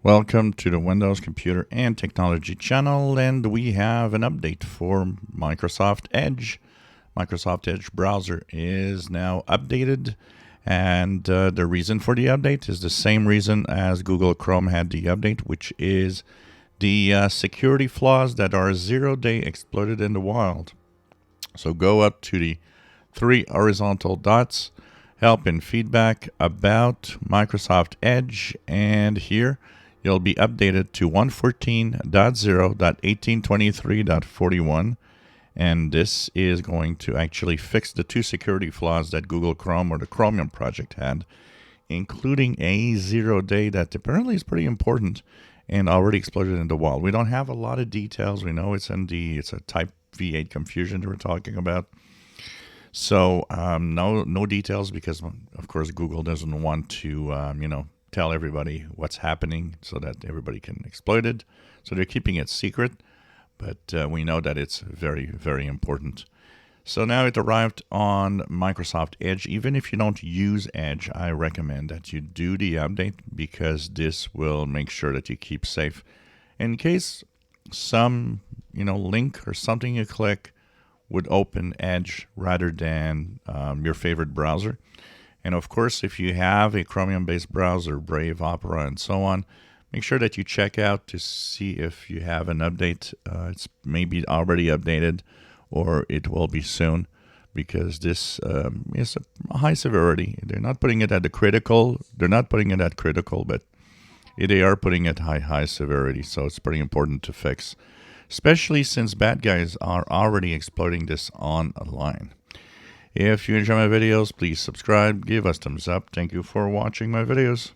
Welcome to the Windows Computer and Technology channel, and we have an update for Microsoft Edge. Microsoft Edge browser is now updated, and the reason for the update is the same reason as Google Chrome had the update, which is the security flaws that are 0-day exploited in the wild. So go up to the three horizontal dots, help and feedback about Microsoft Edge, and here you'll be updated to 114.0.1823.41, and this is going to actually fix the two security flaws that Google Chrome or the Chromium project had, including a 0-day that apparently is pretty important and already exploded in the wild. We don't have a lot of details. We know it's a type V8 confusion that we're talking about. So no details because, of course, Google doesn't want to, tell everybody what's happening so that everybody can exploit it. So they're keeping it secret, but we know that it's very, very important. So now it arrived on Microsoft Edge. Even if you don't use Edge, I recommend that you do the update because this will make sure that you keep safe. In case some, link or something you click would open Edge rather than your favorite browser. And of course, if you have a Chromium-based browser, Brave, Opera, and so on, make sure that you check out to see if you have an update. It's maybe already updated or it will be soon because this is a high severity. They're not putting it at the critical. They're not putting it at critical, but they are putting it high severity. So it's pretty important to fix, especially since bad guys are already exploiting this online. If you enjoy my videos, please subscribe, give us thumbs up. Thank you for watching my videos.